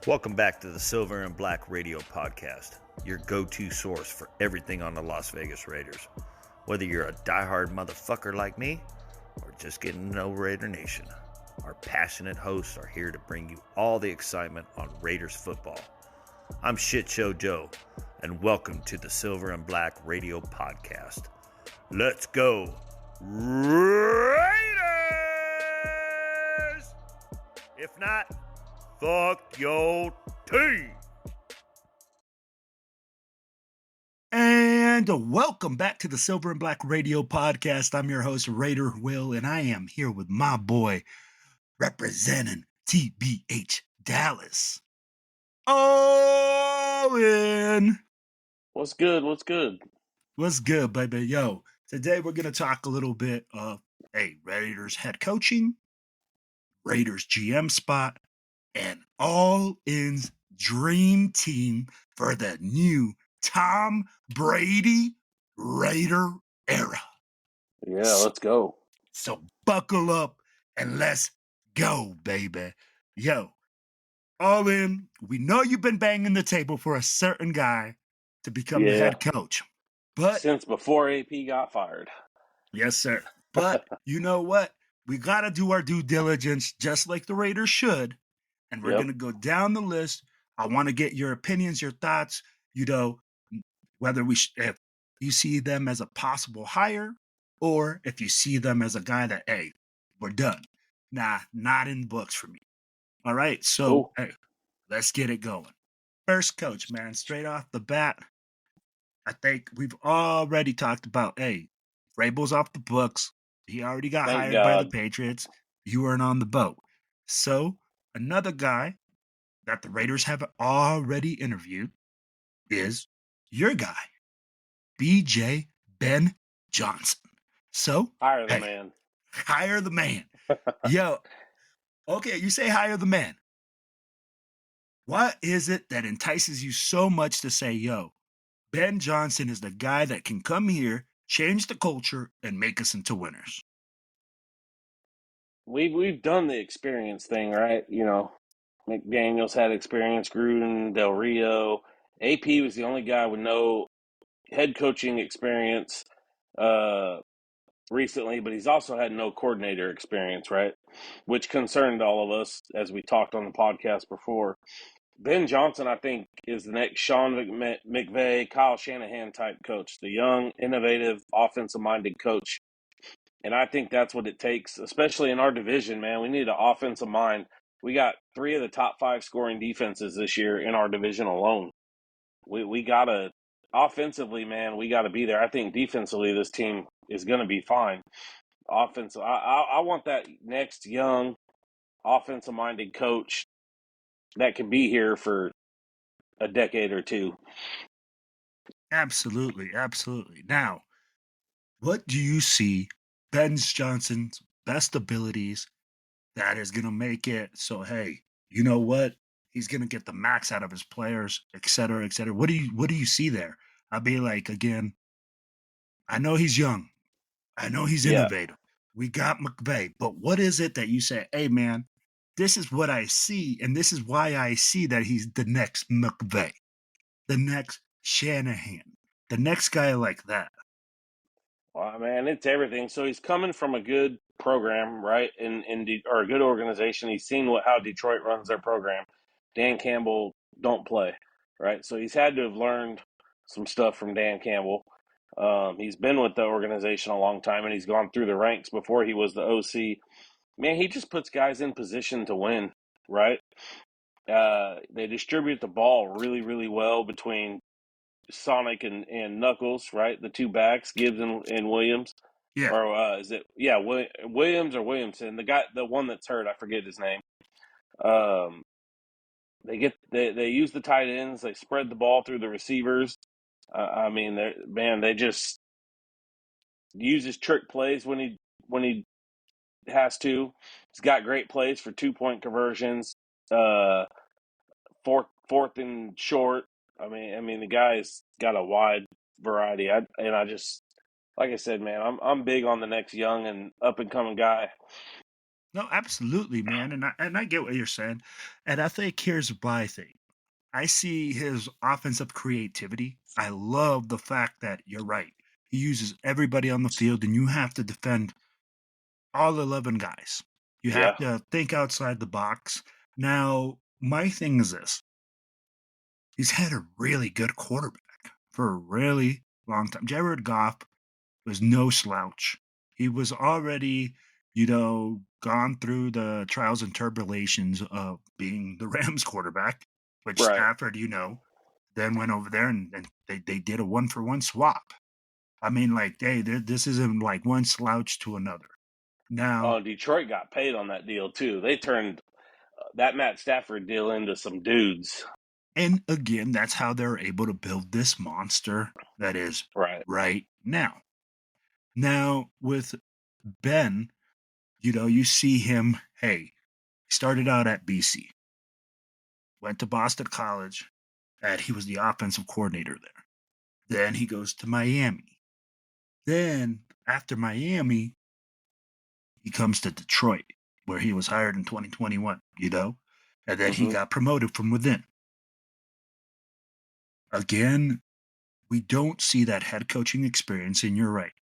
Welcome back to the Silver and Black Radio Podcast, your go-to source for everything on the Las Vegas Raiders. Whether you're a diehard motherfucker like me, or just getting to know Raider Nation, our passionate hosts are here to bring you all the excitement on Raiders football. I'm Shit Show Joe, and welcome to the Silver and Black Radio Podcast. Let's go, Raiders! If not, fuck your team. And welcome back to the Silver and Black Radio Podcast. I'm your host, Raider Wil, and I am here with my boy, representing TBH Dallas, Allin. What's good? What's good? What's good, baby? Yo, today we're going to talk a little bit of, Raiders head coaching, Raiders GM spot, and Allin's dream team for the new Tom Brady Raider era. Yeah, let's go. So buckle up and let's go, baby. Yo, Allin, we know you've been banging the table for a certain guy to become the head coach. But since before AP got fired. Yes, sir. But you know what? We got to do our due diligence just like the Raiders should. And we're going to go down the list. I want to get your opinions, your thoughts, whether if you see them as a possible hire or if you see them as a guy that, hey, we're done. Nah, not in the books for me. All right. So, Hey, let's get it going. First coach, man, straight off the bat, I think we've already talked about, Vrabel's off the books. He already got hired by the Patriots. You weren't on the boat. So, another guy that the Raiders have already interviewed is your guy, BJ Ben Johnson. So, hire the man. Hire the man. Yo, okay, you say hire the man. What is it that entices you so much to say, yo, Ben Johnson is the guy that can come here, change the culture, and make us into winners? We've done the experience thing, right? You know, McDaniels had experience, Gruden, Del Rio. AP was the only guy with no head coaching experience recently, but he's also had no coordinator experience, right? Which concerned all of us as we talked on the podcast before. Ben Johnson, I think, is the next Sean McVay, Kyle Shanahan type coach, the young, innovative, offensive-minded coach. And I think that's what it takes, especially in our division, man. We need an offensive mind. We got 3 of the top 5 scoring defenses this year in our division alone. We got to, offensively, man, we got to be there. I think defensively this team is going to be fine. Offensive, I want that next young, offensive-minded coach that can be here for a decade or two. Absolutely, absolutely. Now, what do you see Ben Johnson's best abilities that is going to make it so, hey, you know what? He's going to get the max out of his players, et cetera, et cetera. What do you see there? I'll be like, again, I know he's young. I know he's innovative. We got McVay. But what is it that you say, hey, man, this is what I see, and this is why I see that he's the next McVay, the next Shanahan, the next guy like that? Well, man, it's everything. So he's coming from a good program, right? Or a good organization. He's seen how Detroit runs their program. Dan Campbell don't play, right? So he's had to have learned some stuff from Dan Campbell. He's been with the organization a long time, and he's gone through the ranks before he was the OC. Man, he just puts guys in position to win, right? They distribute the ball really, really well between Sonic and Knuckles, right? The two backs, Gibbs and Williams. Yeah. Or is it Williams or Williamson? The one that's hurt, I forget his name. They use the tight ends. They spread the ball through the receivers. They just uses trick plays when he has to. He's got great plays for 2-point conversions. Fourth and short. I mean, the guy's got a wide variety. I just, like I said, man, I'm big on the next young and up and coming guy. No, absolutely, man, and I get what you're saying, and I think here's why I think. I see his offensive creativity. I love the fact that you're right. He uses everybody on the field, and you have to defend all 11 guys. You have Yeah, to think outside the box. Now, my thing is this: he's had a really good quarterback for a really long time. Jared Goff was no slouch. He was already, gone through the trials and tribulations of being the Rams quarterback, which right. Stafford, then went over there and they did a one for one swap. I mean, like, hey, this isn't like one slouch to another. Now, Oh, Detroit got paid on that deal too. They turned that Matt Stafford deal into some dudes. and again, that's how they're able to build this monster that is Right. right now. Now, with Ben, you see him, hey, he started out at BC, went to Boston College, and he was the offensive coordinator there. Then he goes to Miami. Then, after Miami, he comes to Detroit, where he was hired in 2021, and then he Mm-hmm. got promoted from within. Again, we don't see that head coaching experience, and you're right.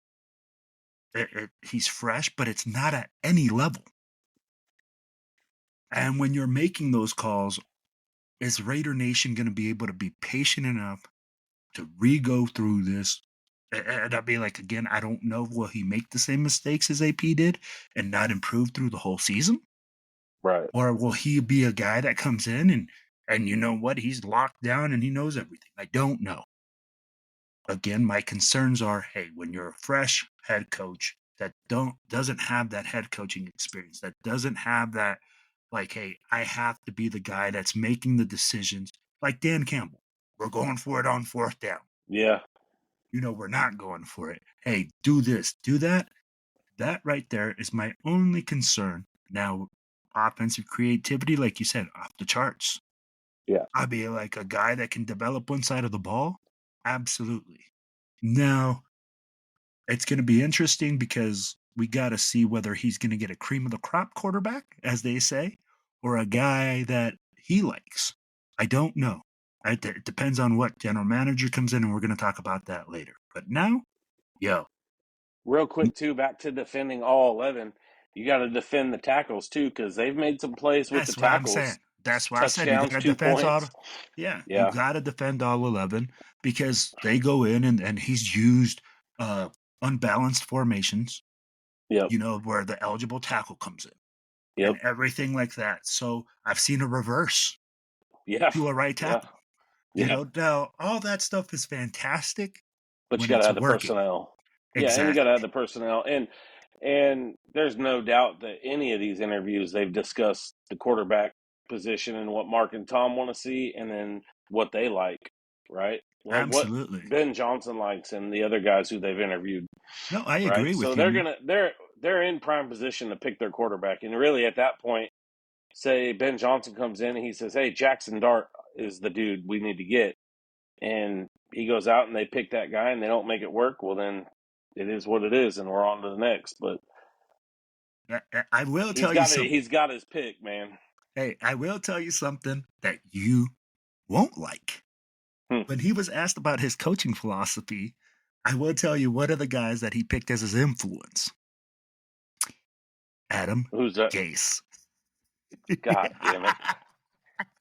He's fresh, but it's not at any level. And when you're making those calls, is Raider Nation going to be able to be patient enough to re-go through this? And I'd be like, again, I don't know. Will he make the same mistakes as AP did and not improve through the whole season? Right. Or will he be a guy that comes in and you know what? He's locked down and he knows everything. I don't know. Again, my concerns are, hey, when you're a fresh head coach that doesn't have that head coaching experience, that doesn't have that, like, hey, I have to be the guy that's making the decisions, like Dan Campbell. We're going for it on fourth down. Yeah. We're not going for it. Hey, do this, do that. That right there is my only concern. Now, offensive creativity, like you said, off the charts. Yeah. I'd be like a guy that can develop one side of the ball. Absolutely. Now, it's going to be interesting because we got to see whether he's going to get a cream of the crop quarterback, as they say, or a guy that he likes. I don't know. It depends on what general manager comes in, and we're going to talk about that later. But now, yo, Real quick too, back to defending all 11. You got to defend the tackles too, because they've made some plays with the that's what I'm saying. tackles, That's why I said you got touchdowns, to 2 points. Yeah, you Yeah. got to defend all 11 because they go in and he's used unbalanced formations, Yep. where the eligible tackle comes in Yep. and everything like that. So I've seen a reverse Yeah. to a right Yeah. tackle. Yeah. Now all that stuff is fantastic But you when got to it's have the working. personnel. Yeah, and you got to have Exactly. the personnel. And there's no doubt that any of these interviews they've discussed the quarterback position and what Mark and Tom want to see, and then what they like, right? Like what Absolutely. Ben Johnson likes and the other guys who they've interviewed, No, I right? agree So with they're you. gonna they're in prime position to pick their quarterback, and really at that point, say Ben Johnson comes in and he says, "Hey, Jackson Dart is the dude we need to get," and he goes out and they pick that guy and they don't make it work, well then it is what it is, and we're on to the next. But I will tell you something. he's got his pick, man. Hey, I will tell you something that you won't like. Hmm. When he was asked about his coaching philosophy, I will tell you one of the guys that he picked as his influence. Adam Who's that? Gase. God damn it.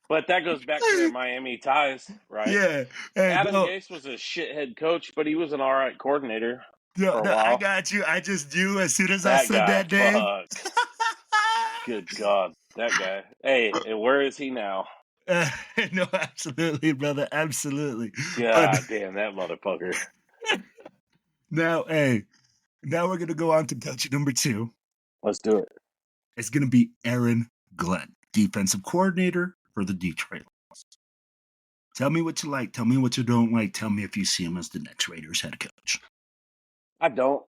But that goes back to their Miami ties, right? Yeah. Hey, Adam no, Gase was a shithead coach, but he was an all right coordinator no, for a no, I while. got you. I just knew as soon as I That said guy, that name. fuck. Good God. That guy. Hey, and where is he now? Uh, no, absolutely, brother. Absolutely. But God damn that motherfucker. now, hey, now we're going to go on to coach number 2. Let's do it. It's going to be Aaron Glenn, defensive coordinator for the Detroit Lions. Tell me what you like. Tell me what you don't like. Tell me if you see him as the next Raiders head coach. I don't.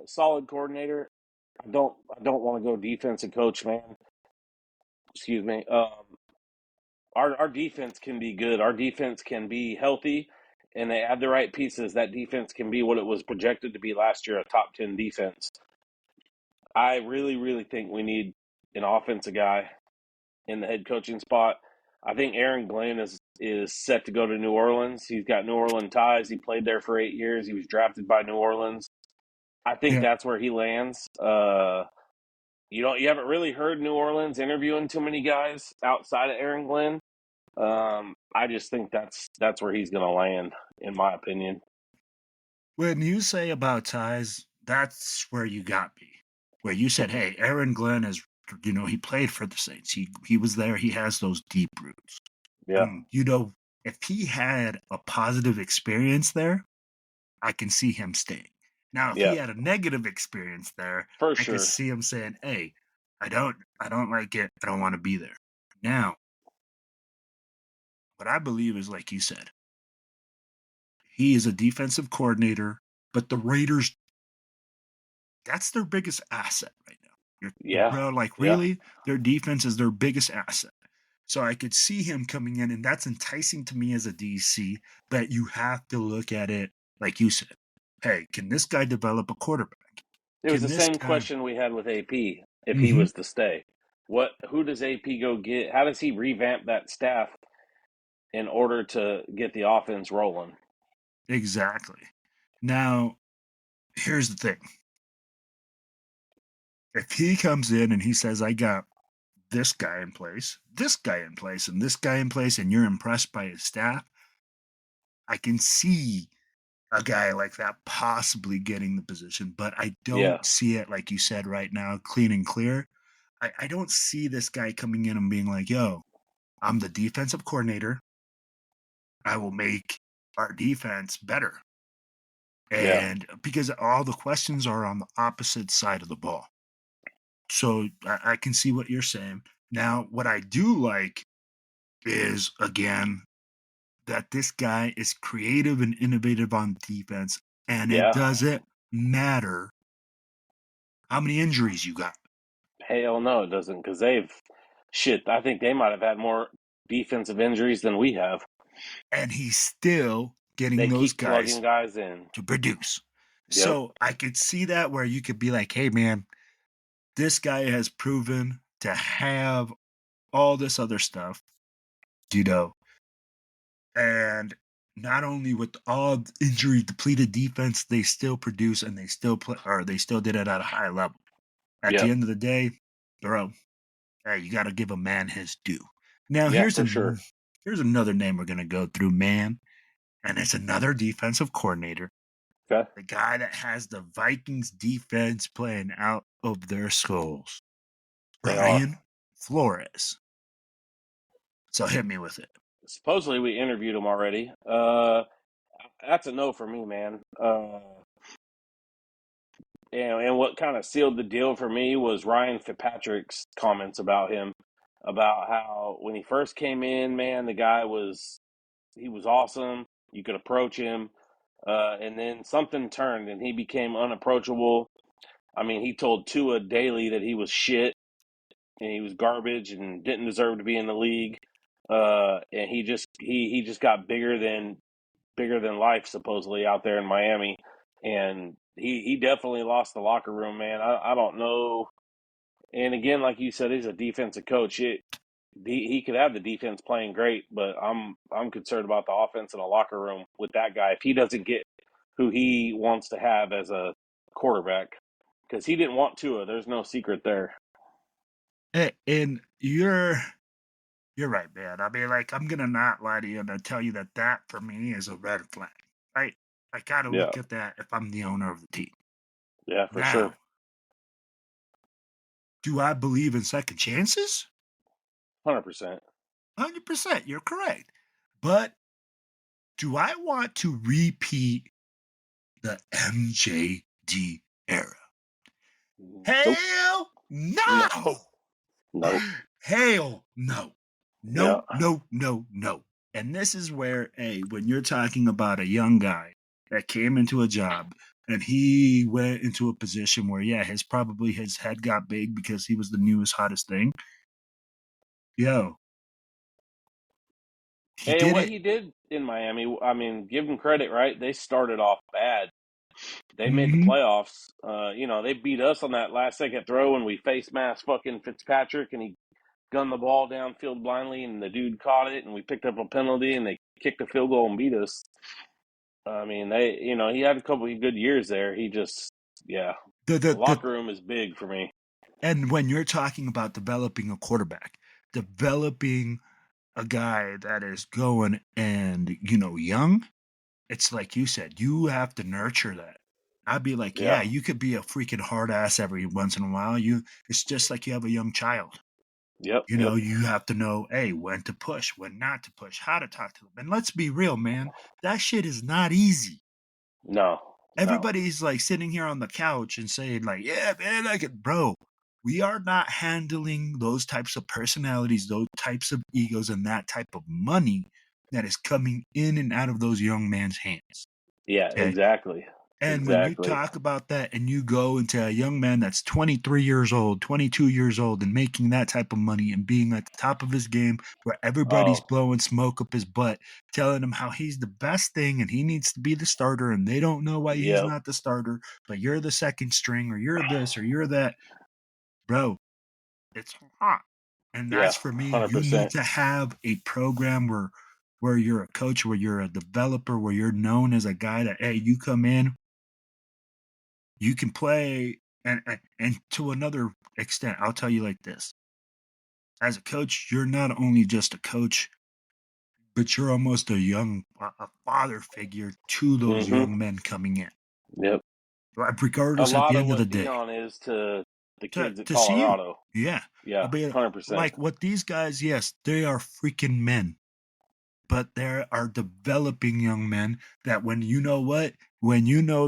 Solid coordinator. I don't want to go defensive coach, man. Excuse me. Our defense can be good. Our defense can be healthy, and they add the right pieces. That defense can be what it was projected to be last year, a top 10 defense. I really, really think we need an offensive guy in the head coaching spot. I think Aaron Glenn is set to go to New Orleans. He's got New Orleans ties. He played there for 8 years. He was drafted by New Orleans. I think Yeah. that's where he lands. You haven't really heard New Orleans interviewing too many guys outside of Aaron Glenn. I just think that's where he's going to land, in my opinion. When you say about ties, that's where you got me. Where you said, "Hey, Aaron Glenn is, he played for the Saints. He was there. He has those deep roots." Yeah, If he had a positive experience there, I can see him staying. Now, if he yeah, had a negative experience there, for I could sure. see him saying, "Hey, I don't like it. I don't want to be there." Now, what I believe is, like you said, he is a defensive coordinator, but the Raiders, that's their biggest asset right now. Yeah, Bro, like yeah. really, their defense is their biggest asset. So I could see him coming in, and that's enticing to me as a DC. But you have to look at it like you said. Hey, can this guy develop a quarterback? It was Can the this same guy? question we had with AP if he Mm-hmm. was to stay. Who does AP go get? How does he revamp that staff in order to get the offense rolling? Exactly. Now, here's the thing. If he comes in and he says, "I got this guy in place, this guy in place, and this guy in place," and you're impressed by his staff, I can see a guy like that possibly getting the position, but I Yeah, don't see it, like you said right now, clean and clear. I don't see this guy coming in and being like, "Yo, I'm the defensive coordinator. I will make our defense better." yeah, And because all the questions are on the opposite side of the ball. So I can see what you're saying. Now, what I do like is, again, that this guy is creative and innovative on defense, and it yeah. doesn't matter how many injuries you got. Hell no, it doesn't, because I think they might have had more defensive injuries than we have. And he's still getting They those keep plugging guys guys in. to produce. Yep. So I could see that where you could be like, "Hey, man, this guy has proven to have all this other stuff, you know, and not only with all injury depleted defense, they still produce and they still play, or they still did it at a high level." At the Yep. end of the day, bro, hey, you got to give a man his due. Now, Yeah, for sure. here's another name we're gonna go through, man, and it's another defensive coordinator, Okay. the guy that has the Vikings defense playing out of their skulls, They are. Brian Flores. So hit me with it. Supposedly we interviewed him already. That's a no for me, man. And what kind of sealed the deal for me was Ryan Fitzpatrick's comments about him, about how when he first came in, man, the guy he was awesome. You could approach him, and then something turned and he became unapproachable. I mean, he told Tua daily that he was shit and he was garbage and didn't deserve to be in the league. And he just got bigger than life supposedly out there in Miami, and he definitely lost the locker room, man. I don't know. And again, like you said, he's a defensive coach. He could have the defense playing great, but I'm concerned about the offense in the locker room with that guy if he doesn't get who he wants to have as a quarterback, because he didn't want Tua. There's no secret there. And you're right, man. I mean, like, I'm gonna not lie to you and tell you that for me is a red flag. Right? I gotta Yeah, look at that if I'm the owner of the team. yeah, for Now, sure. do I believe in second chances? 100%. 100%. You're correct. But do I want to repeat the MJD era? Nope. Hell no! No. Nope. Hell no. Yeah. No, no, no, no. And this is where, when you're talking about a young guy that came into a job and he went into a position where, yeah, his head got big because he was the newest, hottest thing. Yo, he And did what it. he did in Miami, I mean, give him credit, right? They started off bad. They made the playoffs. They beat us on that last second throw when we face masked fucking Fitzpatrick and he gunned the ball downfield blindly and the dude caught it and we picked up a penalty and they kicked a field goal and beat us. I mean, he had a couple of good years there. He just, the locker room is big for me. And when you're talking about developing a quarterback, developing a guy that is going and, young, it's like you said, you have to nurture that. I'd be like, yeah, you could be a freaking hard ass every once in a while. It's just like you have a young child. Yep. You have to know, hey, when to push, when not to push, how to talk to them. And let's be real, man, that shit is not easy. No. Everybody's like sitting here on the couch and saying, like, yeah, man, bro. We are not handling those types of personalities, those types of egos, and that type of money that is coming in and out of those young man's hands. Yeah, okay? Exactly. And when you talk about that and you go into a young man that's 23 years old, 22 years old, and making that type of money and being at the top of his game where everybody's blowing smoke up his butt, telling him how he's the best thing and he needs to be the starter and they don't know why he's not the starter, but you're the second string or you're this or you're that. Bro, it's hot. And that's for me. 100%. You need to have a program where you're a coach, where you're a developer, where you're known as a guy that, hey, you come in, you can play. And to another extent, I'll tell you like this. As a coach, you're not only just a coach, but you're almost a father figure to those young men coming in. Yep. Regardless, at the end of the day. Dion is to the kids at Colorado. Yeah. Yeah, 100%. Like what these guys, yes, they are freaking men. But there are developing young men that when you know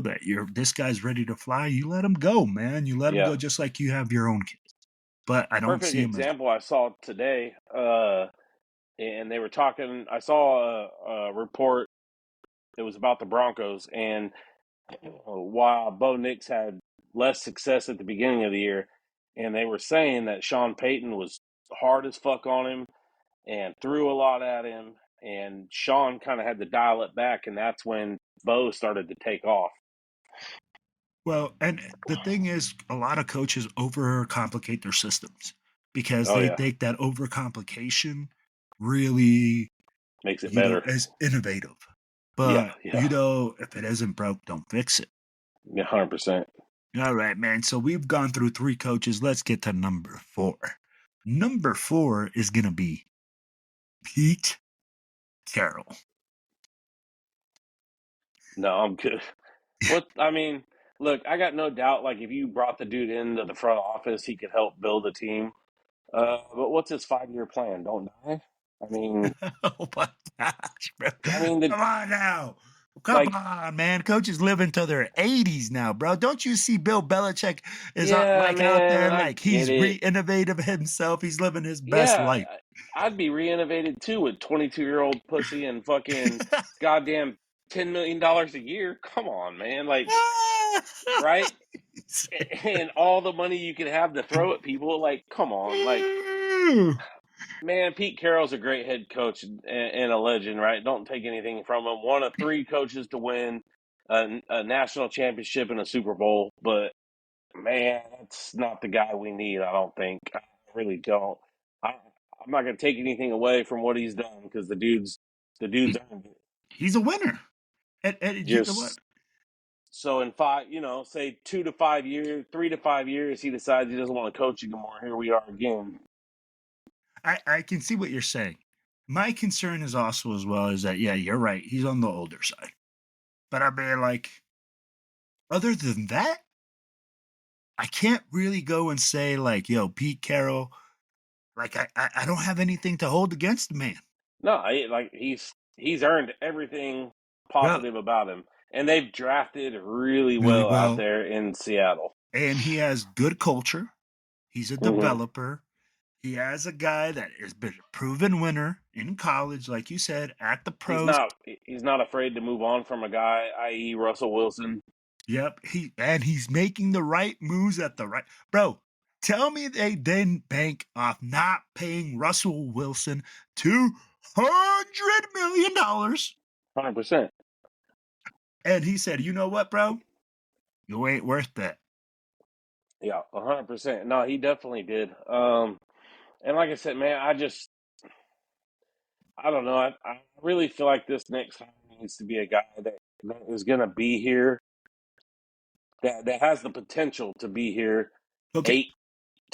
that this guy's ready to fly, you let him go, man. You let him go just like you have your own kids. But I don't see him. Perfect example I saw today, and they were talking. I saw a report. It was about the Broncos, and while Bo Nix had less success at the beginning of the year, and they were saying that Sean Payton was hard as fuck on him and threw a lot at him, and Sean kind of had to dial it back, and that's when Bo started to take off. Well, and the thing is, a lot of coaches overcomplicate their systems because they think that overcomplication really makes it better. Is innovative. But, if it isn't broke, don't fix it. Yeah, 100%. All right, man. So we've gone through 3 coaches. Let's get to number 4. Number 4 is going to be Pete Carroll. No, I'm good. Look, I got no doubt, like, if you brought the dude into the front office, he could help build a team. But what's his 5-year plan? Don't die? I mean... oh, my gosh, bro. Come on now. Come on, man. Coaches live until their 80s now, bro. Don't you see Bill Belichick is out there like he's re-innovative himself. He's living his best life. I'd be re-innovated too with 22-year-old pussy and fucking goddamn $10 million a year. Come on, man. Like, right? And all the money you could have to throw at people. Like, come on. Like, man, Pete Carroll's a great head coach and a legend, right? Don't take anything from him. One of 3 coaches to win a national championship and a Super Bowl. But, man, that's not the guy we need, I don't think. I really don't. I'm not going to take anything away from what he's done because the dude's earned it. He's a winner. And you know what? So in 5, say 2 to 5 years, 3 to 5 years, he decides he doesn't want to coach anymore. Here we are again. I can see what you're saying. My concern is also as well is that, yeah, you're right. He's on the older side. But I mean, like, other than that, I can't really go and say, like, yo, Pete Carroll, like, I don't have anything to hold against the man. No, he's earned everything positive about him. And they've drafted really well out there in Seattle. And he has good culture. He's a developer. He has a guy that has been a proven winner in college, like you said, at the pros. He's not afraid to move on from a guy, i.e. Russell Wilson. Yep. He's making the right moves at the right... Bro, tell me they didn't bank off not paying Russell Wilson $200 million. 100%. And he said, you know what, bro? You ain't worth that. Yeah, 100%. No, he definitely did. And like I said, man, I don't know. I really feel like this next hire needs to be a guy that is going to be here, that has the potential to be here Okay,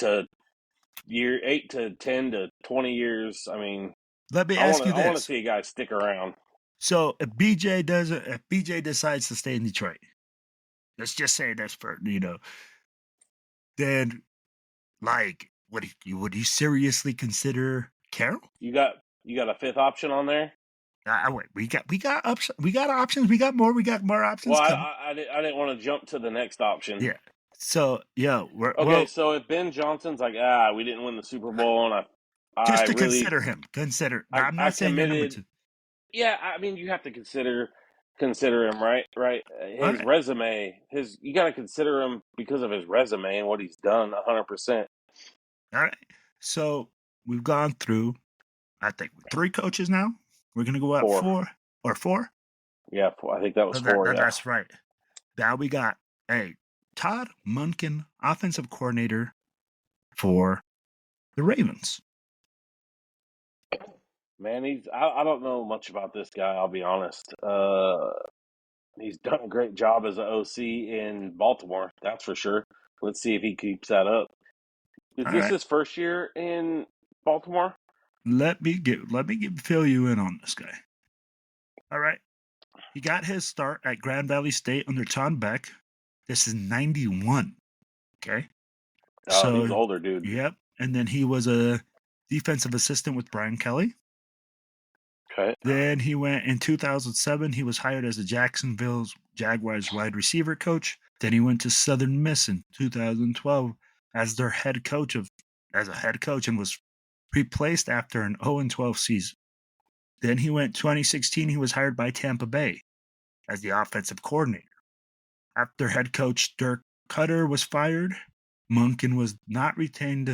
8 to 10 to 20 years. I mean, let me ask you I want to this. see a guy stick around. So if BJ decides to stay in Detroit, let's just say that's for then like would he seriously consider Carroll? You got a fifth option on there? Wait, we got options. We got more Well, options coming. I didn't want to jump to the next option. Yeah. So yeah, Okay, so if Ben Johnson's like, we didn't win the Super Bowl, and I just to really, consider him. But I'm I not saying you're number committed. two. Yeah, I mean, you have to consider him, right? Right. All His right, resume, you got to consider him because of his resume and what he's done. 100%. all right. So we've gone through, I think, 3 coaches now. We're gonna go up 4. 4 or 4. Yeah, I think that was 4. Yeah. That's right. Now we got Todd Munkin, offensive coordinator for the Ravens. Man, I don't know much about this guy. I'll be honest. He's done a great job as an OC in Baltimore. That's for sure. Let's see if he keeps that up. Is All this right. his first year in Baltimore? Let me fill you in on this guy. All right. He got his start at Grand Valley State under Tom Beck. This is 91. Okay. Oh, he's So, older, dude. yep. And then he was a defensive assistant with Brian Kelly. Okay. Then he went in 2007. He was hired as the Jacksonville Jaguars wide receiver coach. Then he went to Southern Miss in 2012 as their head coach and was replaced after an 0-12 season. Then he went 2016. He was hired by Tampa Bay as the offensive coordinator. After head coach Dirk Cutter was fired, Munkin was not retained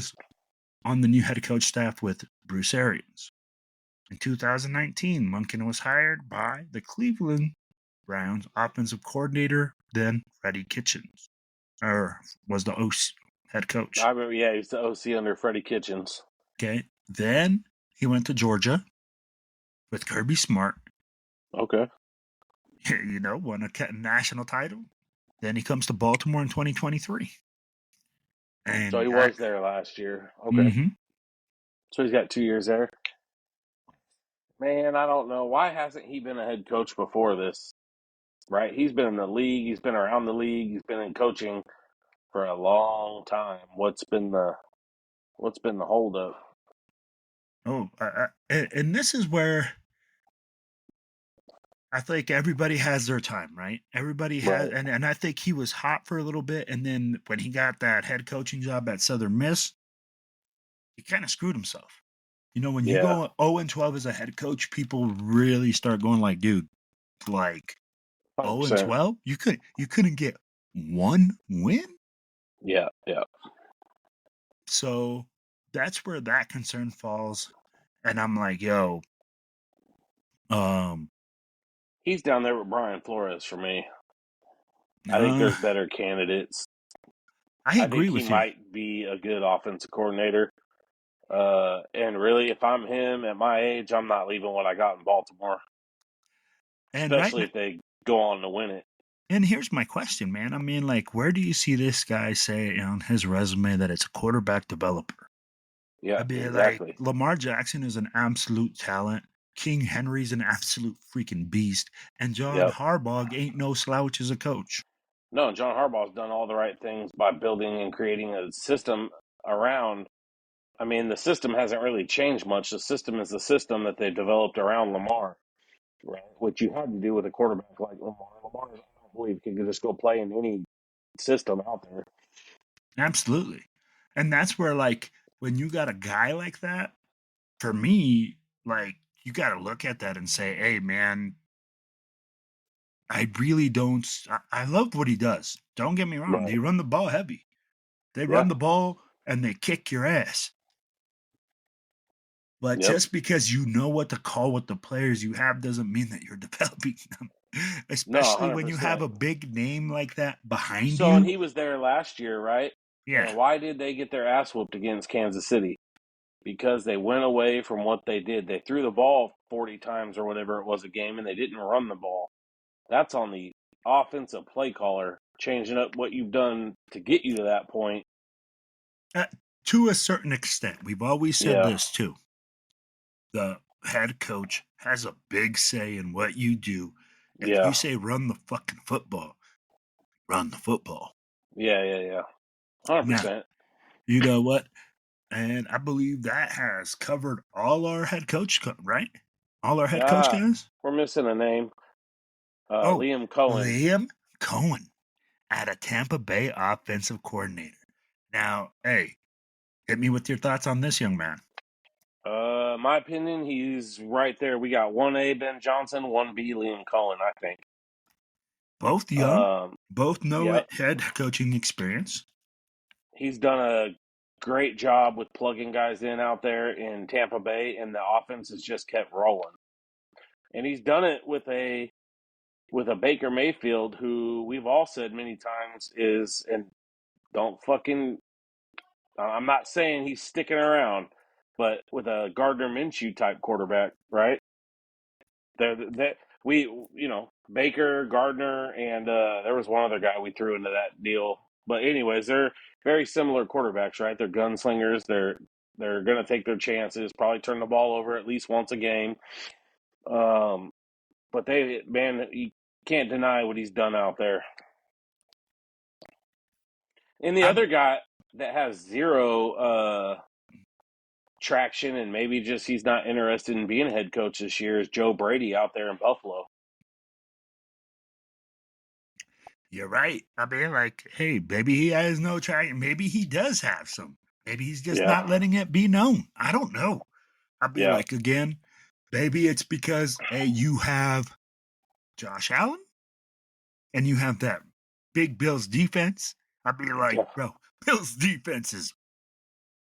on the new head coach staff with Bruce Arians. In 2019, Munkin was hired by the Cleveland Browns offensive coordinator, then Freddie Kitchens, was the head coach. I remember, yeah, he's the OC under Freddie Kitchens. Okay. Then he went to Georgia with Kirby Smart. Okay. Won a national title. Then he comes to Baltimore in 2023. And So he was there last year. Okay. Mm-hmm. So he's got 2 years there. Man, I don't know. Why hasn't he been a head coach before this? Right? He's been in the league. He's been around the league. He's been in coaching for a long time. What's been the holdup? Oh, and this is where I think everybody has their time, right? Everybody has, Right. and I think he was hot for a little bit, and then when he got that head coaching job at Southern Miss, he kind of screwed himself. When you Yeah. go 0-12 as a head coach, people really start going like, dude, like 100%. 0-12, you couldn't get one win. Yeah. Yeah. So that's where that concern falls, and I'm like, yo, He's down there with Brian Flores for me. I think there's better candidates. I I agree think he with you. might be a good offensive coordinator. And really, if I'm him at my age, I'm not leaving what I got in Baltimore, And especially if they go on to win it. And here's my question, man. I mean, like, where do you see this guy say on his resume that it's a quarterback developer? Yeah, I mean, exactly. like, Lamar Jackson is an absolute talent. King Henry's an absolute freaking beast. And John Harbaugh ain't no slouch as a coach. No, John Harbaugh's done all the right things by building and creating a system around. I mean, the system hasn't really changed much. The system is the system that they developed around Lamar, right? What you had to do with a quarterback like Lamar. Lamar, I don't believe, can just go play in any system out there. Absolutely. And that's where, like, when you got a guy like that, for me, like, you got to look at that and say, hey, man, I really don't. I love what he does. Don't get me wrong. Right. They run the ball heavy. They run the ball and they kick your ass. But Yep. just because you know what to call with the players you have doesn't mean that you're developing them. No, Especially when you 100%. have a big name like that behind So, and you. he was there last year, right? Yeah. And why did they get their ass whooped against Kansas City? Because they went away from what they did. They threw the ball 40 times or whatever it was a game, and they didn't run the ball. That's on the offensive play caller, changing up what you've done to get you to that point. To a certain extent, we've always said Yeah. this too. The head coach has a big say in what you do. And if Yeah. you say run the fucking football, run the football. Yeah. Now, 100%. you know what? And I believe that has covered all our head coach, right? All our head coach guys? We're missing a name. Oh, Liam Cohen. Liam Cohen at a Tampa Bay offensive coordinator. Now, hey, hit me with your thoughts on this young man. My opinion, he's right there. We got 1A Ben Johnson, 1B Liam Cohen, I think. Both young, Um, both no Yep. head coaching experience. He's done a great job with plugging guys in out there in Tampa Bay, and the offense has just kept rolling. And he's done it with a Baker Mayfield, who we've all said many times is, and don't fucking, I'm not saying he's sticking around, but with a Gardner Minshew type quarterback, right? Baker, Gardner, and there was one other guy we threw into that deal. But anyways, they're very similar quarterbacks, right? They're gunslingers. They're going to take their chances, probably turn the ball over at least once a game. But you can't deny what he's done out there. And the other guy that has zero traction, and maybe just he's not interested in being a head coach this year, is Joe Brady out there in Buffalo. You're right. I mean, like, hey, maybe he has no traction. Maybe he does have some. Maybe he's just not letting it be known. I don't know. I'd be like, again, maybe it's because, hey, you have Josh Allen and you have that big Bills defense. I'd be like, bro, Bills defense is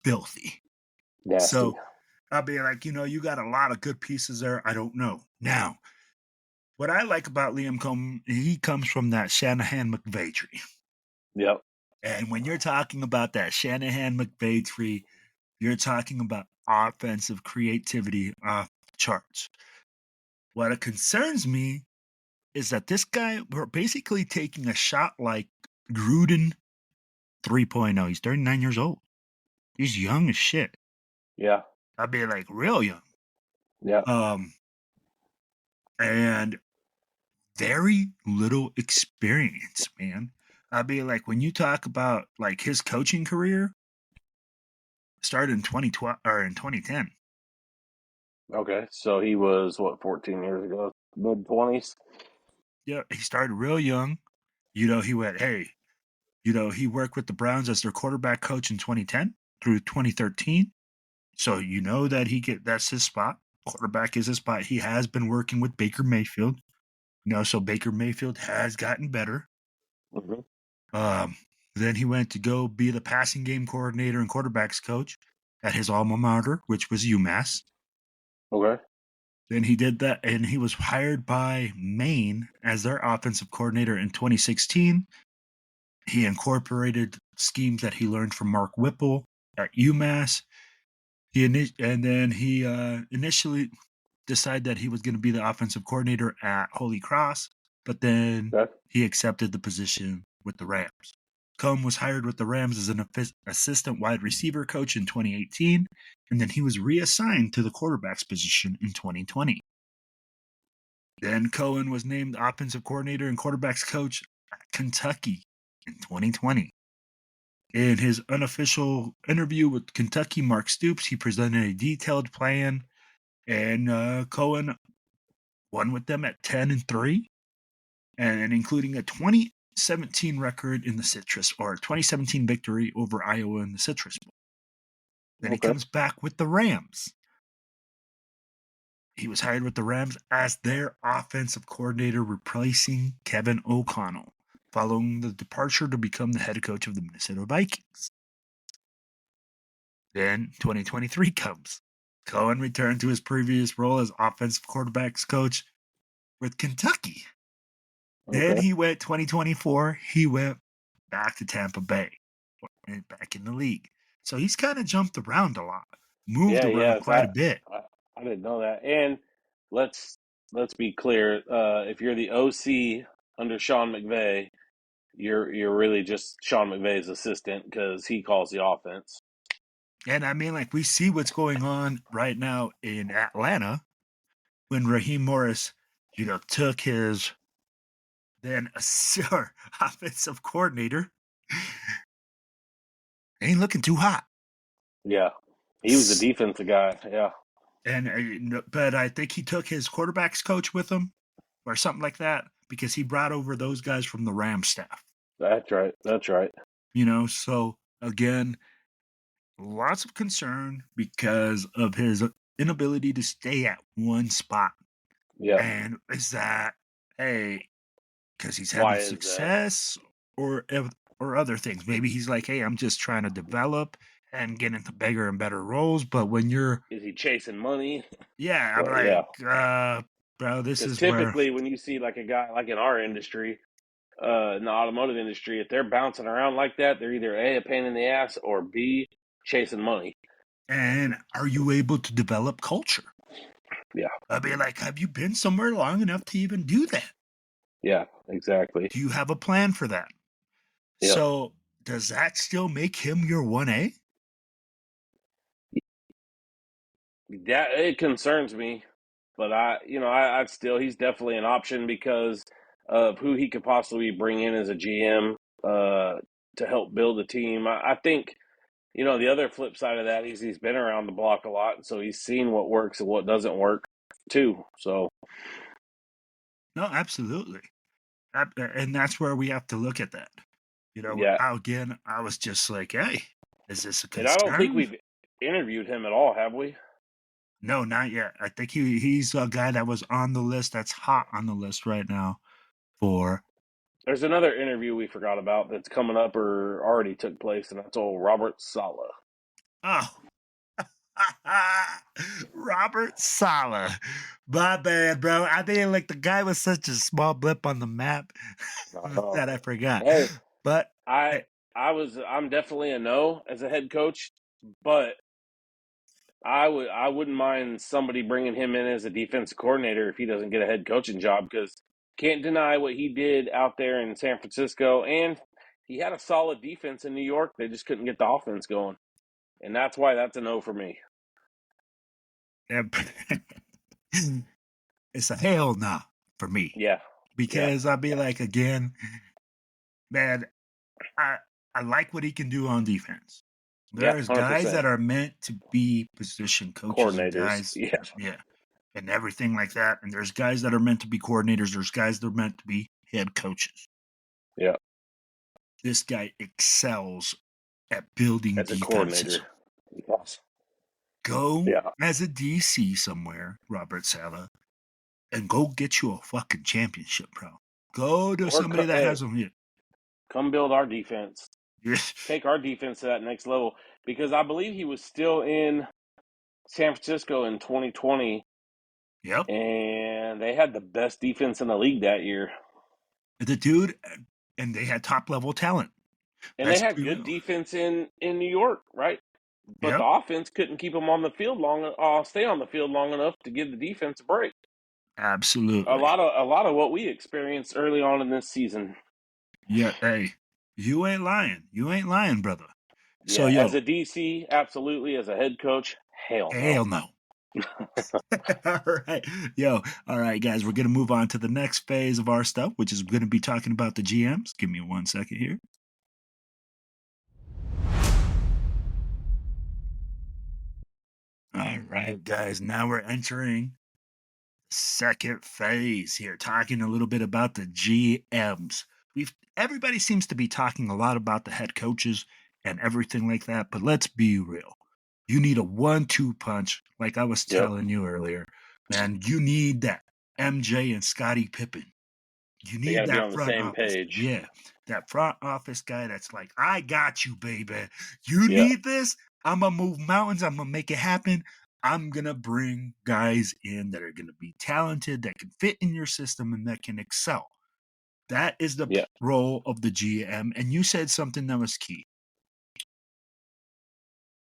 filthy. Nasty. So I'd be like, you got a lot of good pieces there. I don't know. Now, what I like about Liam Cohen, he comes from that Shanahan McVay tree. Yep. And when you're talking about that Shanahan McVay tree, you're talking about offensive creativity off the charts. What concerns me is that this guy, we're basically taking a shot like Gruden 3.0. He's 39 years old. He's young as shit. Yeah. I'd be like real young. Yeah. And very little experience, man. I'd be like, when you talk about like his coaching career, started in 2012 or in 2010. Okay, so he was 14 years ago, mid-20s. Yeah, he started real young. He went, hey, he worked with the Browns as their quarterback coach in 2010 through 2013. So that's his spot. Quarterback is his spot. He has been working with Baker Mayfield. So Baker Mayfield has gotten better. Mm-hmm. Then he went to go be the passing game coordinator and quarterbacks coach at his alma mater, which was UMass. Okay. Then he did that, and he was hired by Maine as their offensive coordinator in 2016. He incorporated schemes that he learned from Mark Whipple at UMass. He initially decided that he was going to be the offensive coordinator at Holy Cross, but then he accepted the position with the Rams. Cohen was hired with the Rams as an assistant wide receiver coach in 2018, and then he was reassigned to the quarterback's position in 2020. Then Cohen was named offensive coordinator and quarterbacks coach at Kentucky in 2020. In his unofficial interview with Kentucky Mark Stoops, he presented a detailed plan, and Cohen won with them at 10-3, and including a 2017 record in the Citrus, or 2017 victory over Iowa in the Citrus Bowl. Then he comes back with the Rams. He was hired with the Rams as their offensive coordinator, replacing Kevin O'Connell, following the departure to become the head coach of the Minnesota Vikings. Then 2023 comes. Cohen returned to his previous role as offensive quarterbacks coach with Kentucky. Then Okay. he went 2024. He went back to Tampa Bay, back in the league. So he's kind of jumped around a lot, moved Yeah, around yes. quite a bit. I didn't know that. And let's be clear. If you're the OC under Sean McVay, you're really just Sean McVay's assistant because he calls the offense. And I mean, like, we see what's going on right now in Atlanta when Raheem Morris, took his then offensive coordinator. Ain't looking too hot. Yeah, he was the defensive guy. Yeah, And but I think he took his quarterbacks coach with him or something like that because he brought over those guys from the Rams staff. that's right. That's right. So again, lots of concern because of his inability to stay at one spot. Yeah. And is that, hey, because he's Why having is that? success or other things? Maybe he's like, hey, I'm just trying to develop and get into bigger and better roles. But when you're, Is he chasing money? yeah, I'm Well, yeah. like, bro, this Because is where, typically, when you see like a guy like in our industry, in the automotive industry, if they're bouncing around like that, they're either A, pain in the ass, or B, chasing money. and are you able to develop culture? Yeah. I mean, like, have you been somewhere long enough to even do that? Yeah, exactly. Do you have a plan for that? Yep. So does that still make him your 1A? That it concerns me, but I'd still, he's definitely an option because of who he could possibly bring in as a GM to help build a team. I think, the other flip side of that is he's been around the block a lot, so he's seen what works and what doesn't work too. So No, absolutely. And that's where we have to look at that. yeah, Again, I was just like, hey, is this a and I don't think concern? we've interviewed him at all, have we? No, not yet. I think he's a guy that was on the list, that's hot on the list right now for. There's another interview we forgot about that's coming up or already took place, and that's old Robert Saleh. Oh, Robert Saleh. My bad, bro. I think like the guy was such a small blip on the map that I forgot. Hey, But I'm definitely a no as a head coach, but I wouldn't mind somebody bringing him in as a defensive coordinator if he doesn't get a head coaching job, because can't deny what he did out there in San Francisco, and he had a solid defense in New York. They just couldn't get the offense going, and that's why that's a no for me. it's a hell nah for me. Yeah, Because I'll be like, again, man, I like what he can do on defense. There's 100%. guys that are meant to be position coaches and Coordinators, guys, and everything like that. And there's guys that are meant to be coordinators. There's guys that are meant to be head coaches. Yeah. This guy excels at building As a defenses. coordinator. Yes. Go as a DC somewhere, Robert Saleh, and go get you a fucking championship, bro. Go to somebody that has them here. Come build our defense. Take our defense to that next level, because I believe he was still in San Francisco in 2020. Yep. And they had the best defense in the league that year. The dude, and they had top level talent. And they had good defense in New York, right? But the offense couldn't keep them on the field stay on the field long enough to give the defense a break. Absolutely. A lot of what we experienced early on in this season. Yeah, hey, you ain't lying. You ain't lying, brother. Yeah, so, as a DC, absolutely. As a head coach, hell no. All right. All right, guys, we're going to move on to the next phase of our stuff, which is going to be talking about the GMs. Give me 1 second here. All right, guys, now we're entering second phase here, talking a little bit about the GMs. Everybody seems to be talking a lot about the head coaches and everything like that, but let's be real. You need a 1-2 punch, like I was telling you earlier. Man, you need that MJ and Scottie Pippen. You need that on front the same office. page. Yeah, that front office guy that's like, I got you, baby. You need this? I'm going to move mountains. I'm going to make it happen. I'm going to bring guys in that are going to be talented, that can fit in your system, and that can excel. That is the role of the GM. And you said something that was key.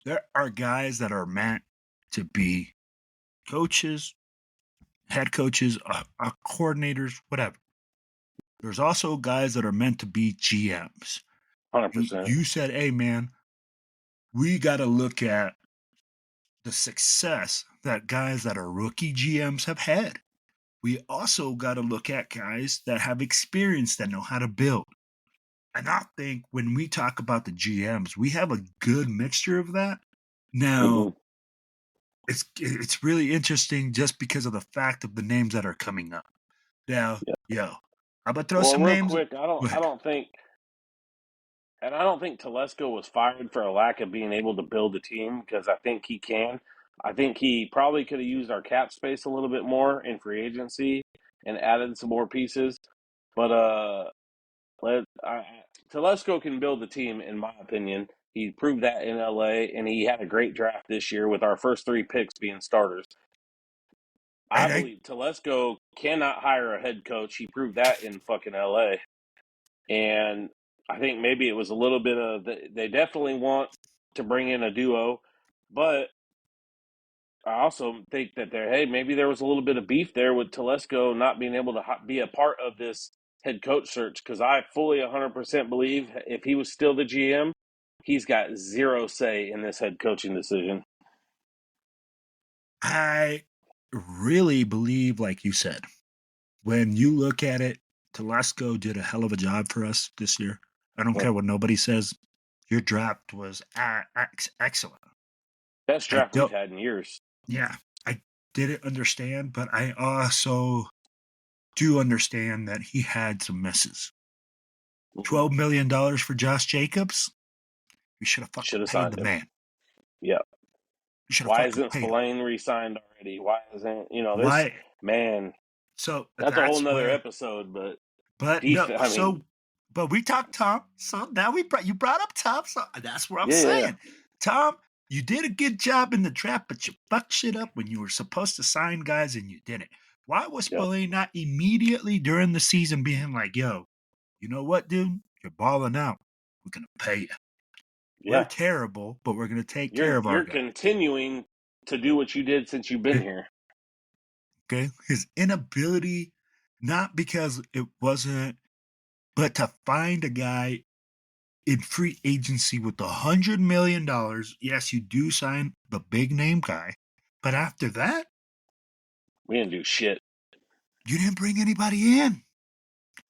There are guys that are meant to be coaches, head coaches, coordinators, whatever. There's also guys that are meant to be GMs. 100%. You said, hey, man, we got to look at the success that guys that are rookie GMs have had. We also got to look at guys that have experience, that know how to build. And I think when we talk about the GMs, we have a good mixture of that. Now, it's really interesting just because of the fact of the names that are coming up. Now, how about throw some real names? Quick, I don't think Telesco was fired for a lack of being able to build a team, because I think he can. I think he probably could have used our cap space a little bit more in free agency and added some more pieces. But Telesco can build a team, in my opinion. He proved that in LA, and he had a great draft this year with our first 3 picks being starters. I believe Telesco cannot hire a head coach. He proved that in fucking LA. And I think maybe it was a little bit of they definitely want to bring in a duo, but I also think that maybe there was a little bit of beef there with Telesco not being able to be a part of this head coach search, because I fully 100% believe if he was still the GM, he's got zero say in this head coaching decision. I really believe, like you said, when you look at it, Telesco did a hell of a job for us this year. I don't care what nobody says. Your draft was excellent. Best draft we've had in years. Yeah, I didn't understand, but I also do understand that he had some misses. $12 million for Josh Jacobs? We should have fucking paid the man. Yeah. Why isn't Spillane re-signed already? Why isn't, this man? So that's a whole nother episode, but but we talked Tom. So now you brought up Tom. So that's what I'm saying. Yeah. Tom, you did a good job in the draft, but you fucked shit up when you were supposed to sign guys and you didn't. Why was Spillane not immediately during the season being like, yo, you know what, dude? You're balling out. We're going to pay you. Yeah. We're terrible, but we're going to take care of our guys. You're continuing to do what you did since you've been here. Okay. His inability, not because it wasn't, but to find a guy in free agency with $100 million. Yes, you do sign the big name guy, but after that, we didn't do shit. You didn't bring anybody in.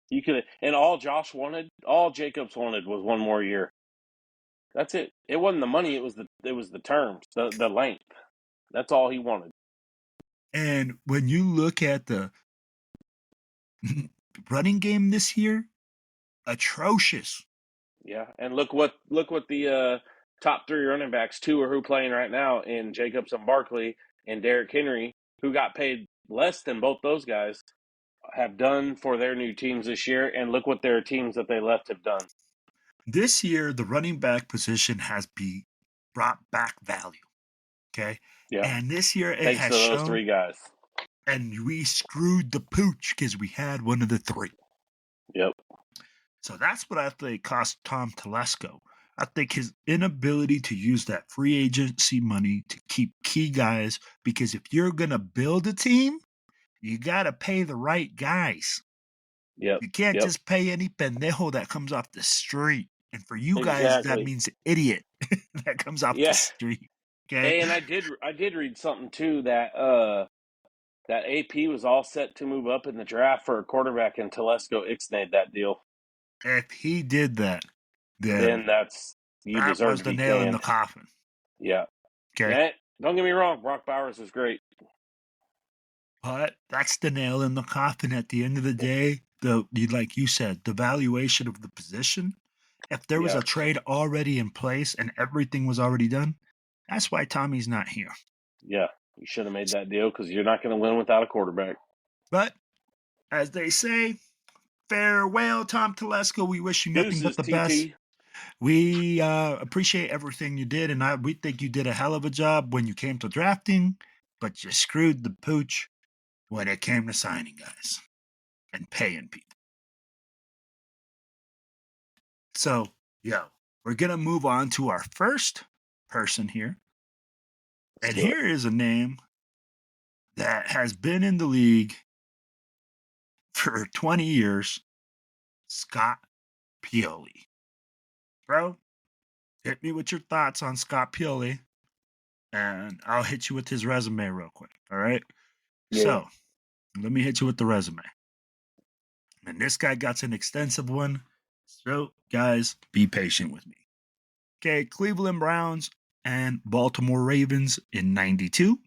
You could, and all Jacobs wanted was one more year. That's it. It wasn't the money. It was the terms, the length. That's all he wanted. And when you look at the running game this year, atrocious. Yeah, and look what the top 3 running backs, 2 are who playing right now in Jacobs and Barkley and Derrick Henry, who got paid less than both those guys, have done for their new teams this year, and look what their teams that they left have done. This year, the running back position has brought back value. Okay? Yeah. And this year, it Thanks has to those shown, 3 guys. And we screwed the pooch because we had one of the 3. Yep. So that's what I think cost Tom Telesco. I think his inability to use that free agency money to keep key guys, because if you're going to build a team, you got to pay the right guys. Yep. You can't just pay any pendejo that comes off the street. And for you guys, that means idiot that comes off the street. Okay. Hey, and I did read something too that that AP was all set to move up in the draft for a quarterback, and Telesco ixnayed that deal. If he did that, then that's you that deserve was to the be nail canned. in the coffin. Yeah. Okay. And don't get me wrong, Brock Bowers is great. But that's the nail in the coffin at the end of the day. Like you said, the valuation of the position. If there was a trade already in place and everything was already done, that's why Tommy's not here. Yeah, you should have made that deal, because you're not going to win without a quarterback. But as they say, farewell, Tom Telesco. We wish you nothing but the best. We appreciate everything you did, and we think you did a hell of a job when you came to drafting, but you screwed the pooch when it came to signing guys and paying people. So, we're going to move on to our first person here. And here is a name that has been in the league for 20 years, Scott Pioli. Bro, hit me with your thoughts on Scott Pioli, and I'll hit you with his resume real quick, all right? Yeah. So, let me hit you with the resume. And this guy got an extensive one, so guys, be patient with me. Okay, Cleveland Browns and Baltimore Ravens in 92.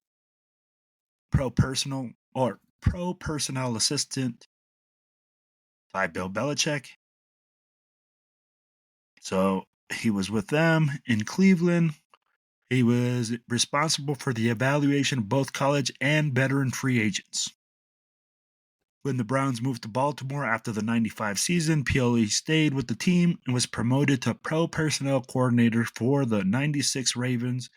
Pro personnel assistant by Bill Belichick. So he was with them in Cleveland. He was responsible for the evaluation of both college and veteran free agents. When the Browns moved to Baltimore after the 95 season, Pioli stayed with the team and was promoted to pro personnel coordinator for the 96 Ravens,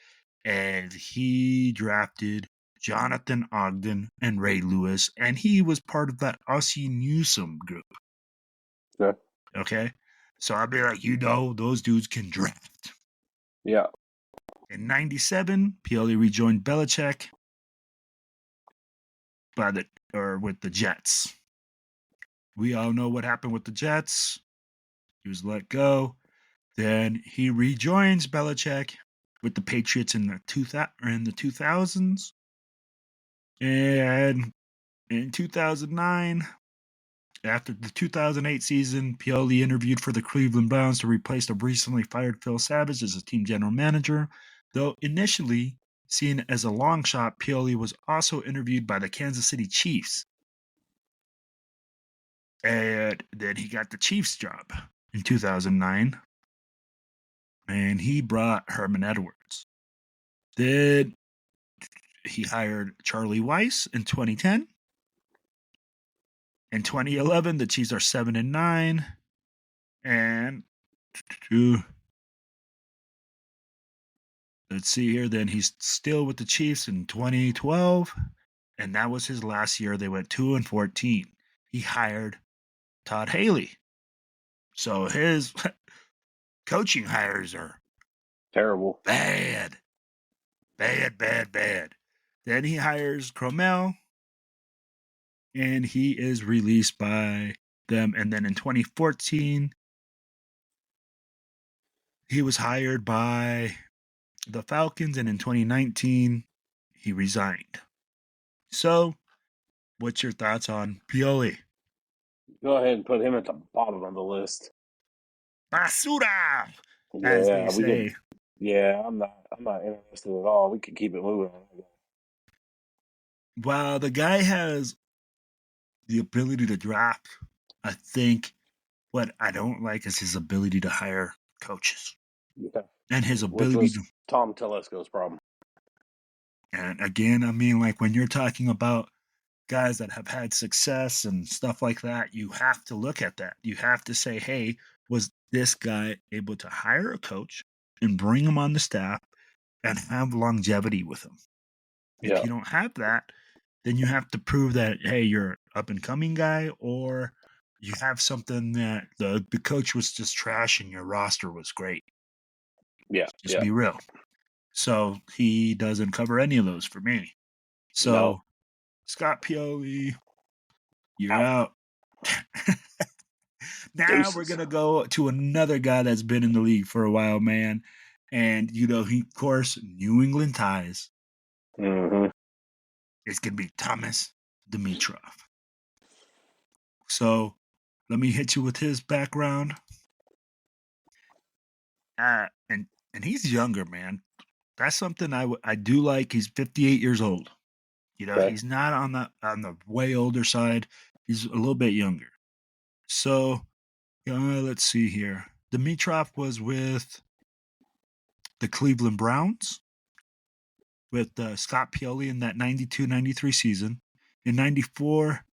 and he drafted Jonathan Ogden and Ray Lewis, and he was part of that Ossie Newsome group. Yeah. Okay? So I'll be like, those dudes can draft. Yeah. In 97, Pioli rejoined Belichick with the Jets. We all know what happened with the Jets. He was let go. Then he rejoins Belichick with the Patriots in the 2000s. And in 2009, after the 2008 season, Pioli interviewed for the Cleveland Browns to replace the recently fired Phil Savage as a team general manager. Though initially seen as a long shot, Pioli was also interviewed by the Kansas City Chiefs. And then he got the Chiefs job in 2009. And he brought Herman Edwards. Then he hired Charlie Weiss in 2010. In 2011, the Chiefs are 7-9. And let's see here. Then he's still with the Chiefs in 2012. And that was his last year. They went 2-14. He hired Todd Haley. So his coaching hires are Terrible. bad. Then he hires Cromell, and he is released by them. And then in 2014, he was hired by the Falcons, and in 2019, he resigned. So, what's your thoughts on Pioli? Go ahead and put him at the bottom of the list. Basura, as they say. I'm not interested at all. We could keep it moving. While the guy has the ability to draft, I think what I don't like is his ability to hire coaches. Yeah. And his ability to... Tom Telesco's problem. And again, I mean, like when you're talking about guys that have had success and stuff like that, you have to look at that. You have to say, hey, was this guy able to hire a coach and bring him on the staff and have longevity with him? If you don't have that, then you have to prove that, hey, you're an up-and-coming guy, or you have something that the coach was just trash and your roster was great. Yeah. Just be real. So he doesn't cover any of those for me. So, Scott Pioli, you're out. Now Deuces. we're going to go to another guy that's been in the league for a while, man. And, he, of course, New England ties. Mm-hmm. It's going to be Thomas Dimitroff. So let me hit you with his background. And he's younger, man. That's something I do like. He's 58 years old. He's not on the way older side. He's a little bit younger. So let's see here. Dimitroff was with the Cleveland Browns with Scott Pioli in that 92-93 season. In 94,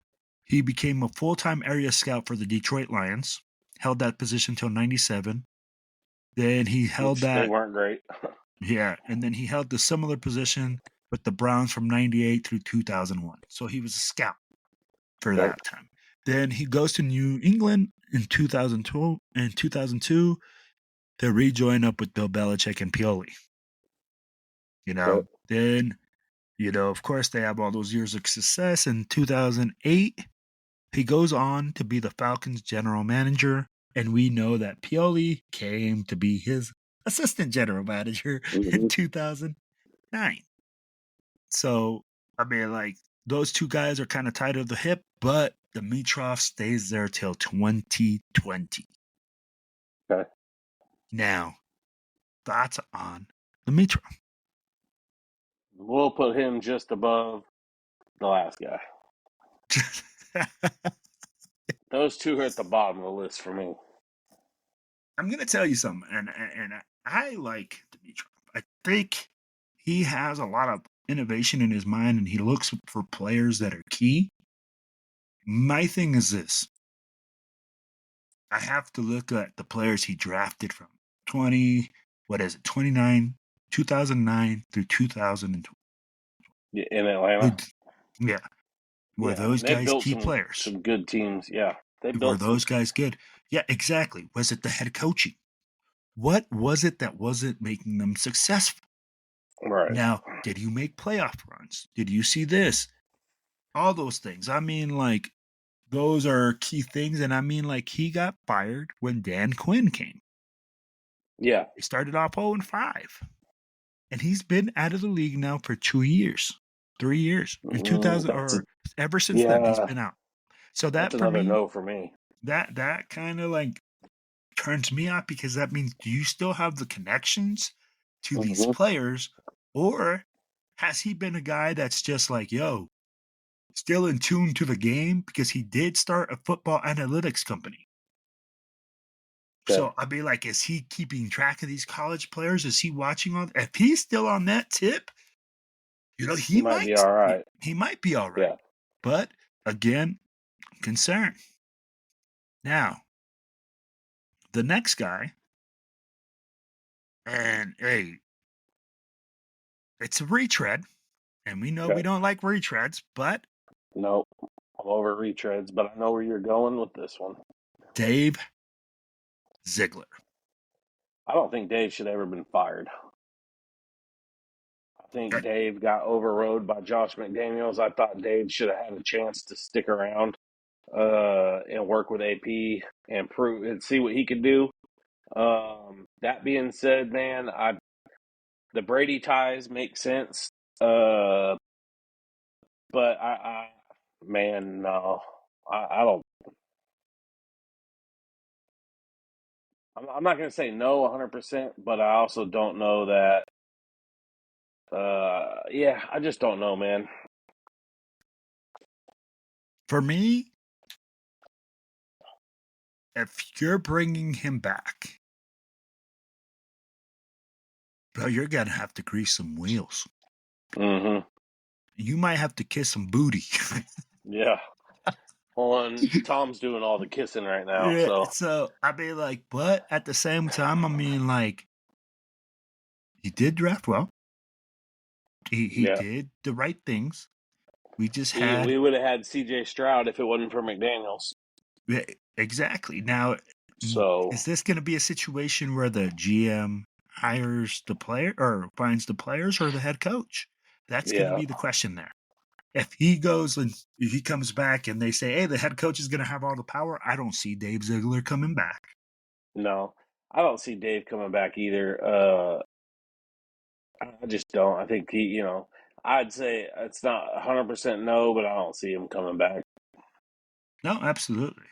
he became a full-time area scout for the Detroit Lions, held that position until 97. Then he held Which that. they weren't great. Yeah, and then he held the similar position with the Browns from 98 through 2001. So he was a scout for Okay. that time. Then he goes to New England in 2002. In 2002, to rejoin up with Bill Belichick and Pioli. Okay. Then, of course, they have all those years of success. In 2008, he goes on to be the Falcons general manager, and we know that Pioli came to be his assistant general manager in 2009. So, I mean, like, those two guys are kind of tied at the hip, but Dimitrov stays there till 2020. Okay. Now, thoughts on Dimitrov? We'll put him just above the last guy. Those two are at the bottom of the list for me. I'm going to tell you something, and I like Dimitrov. I think he has a lot of innovation in his mind, and he looks for players that are key. My thing is this. I have to look at the players he drafted from 2009 through 2020. In Atlanta. Yeah. Were those they guys built key players? some good teams. Yeah, they Were built those guys good? Yeah, exactly. Was it the head coaching? What was it that wasn't making them successful? Right. Now, did you make playoff runs? Did you see this? All those things. I mean, like, those are key things. And I mean, like, he got fired when Dan Quinn came. Yeah. He started off 0-5. And he's been out of the league now for 2 years, 3 years. In 2000 or ever since then, he's been out. So that's that for another me, no for me. That kind of like turns me off, because that means, do you still have the connections to these players, or has he been a guy that's just like, yo, still in tune to the game, because he did start a football analytics company. Okay. So I'd be like, is he keeping track of these college players? Is he watching on? If he's still on that tip, he might be all right. He might be all right. Yeah. But again, concern. Now, the next guy, and hey, it's a retread, and we know we don't like retreads, but nope, I'm over retreads, but I know where you're going with this one. Dave Ziegler. I don't think Dave should have ever been fired. I think Dave got overrode by Josh McDaniels. I thought Dave should have had a chance to stick around and work with AP and prove and see what he could do. That being said, man, the Brady ties make sense. But man, no, I don't. I'm not going to say no 100%, but I also don't know that. Yeah, I just don't know, man. For me, if you're bringing him back, bro, you're going to have to grease some wheels. Mm-hmm. You might have to kiss some booty. Yeah. Hold on, Tom's doing all the kissing right now. Yeah, so I mean, like, but at the same time, I mean, like, he did draft well. He did the right things. We just we would have had C.J. Stroud if it wasn't for McDaniels. Yeah, exactly. Now, so is this going to be a situation where the GM hires the player or finds the players, or the head coach? That's going to be the question there. If he goes and if he comes back and they say, hey, the head coach is going to have all the power, I don't see Dave Ziegler coming back. No, I don't see Dave coming back either. I just don't. I think he, I'd say it's not 100% no, but I don't see him coming back. No, absolutely.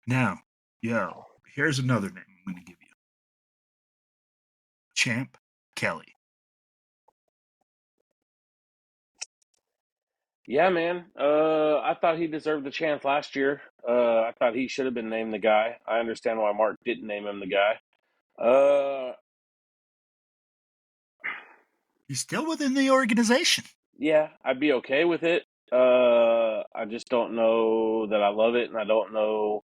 Now, here's another name I'm going to give you. Champ Kelly. Yeah, man. I thought he deserved the chance last year. I thought he should have been named the guy. I understand why Mark didn't name him the guy. He's still within the organization. Yeah, I'd be okay with it. I just don't know that I love it, and I don't know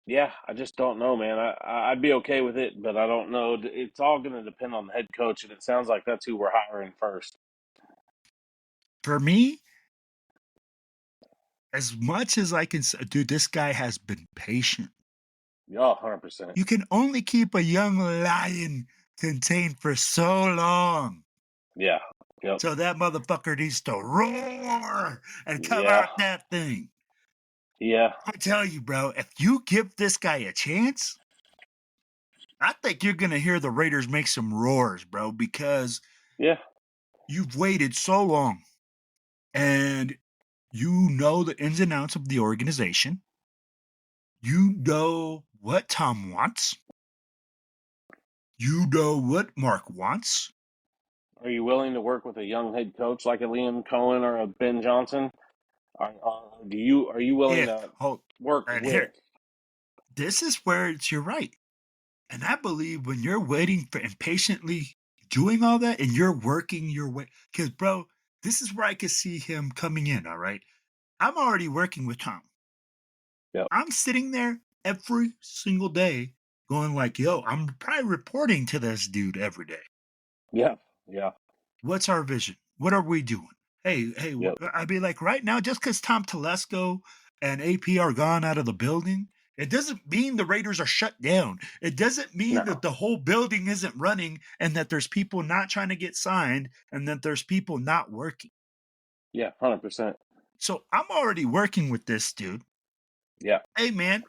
Yeah, I just don't know, man. I'd be okay with it, but I don't know. It's all going to depend on the head coach, and it sounds like that's who we're hiring first. For me, as much as I can say, dude, this guy has been patient. Yeah, 100%. You can only keep a young lion contained for so long. Yeah. Yep. So that motherfucker needs to roar and come Yeah. out that thing. Yeah. I tell you, bro, if you give this guy a chance, I think you're going to hear the Raiders make some roars, bro, because Yeah. you've waited so long and you know the ins and outs of the organization. You know what Tom wants. You know what Mark wants. Are you willing to work with a young head coach like a Liam Cohen or a Ben Johnson? Are you willing If, to hold, work and with? here, this is where you're right. And I believe when you're waiting for and patiently doing all that and you're working your way, because, bro, this is where I could see him coming in. All right. I'm already working with Tom. Yep. I'm sitting there every single day going like, yo, I'm probably reporting to this dude every day. Yeah. Yeah. What's our vision? What are we doing? Hey, Yep. I'd be like, right now, just because Tom Telesco and AP are gone out of the building, it doesn't mean the Raiders are shut down. It doesn't mean No. that the whole building isn't running and that there's people not trying to get signed and that there's people not working. Yeah. 100%. So I'm already working with this dude. Yeah. Hey, man,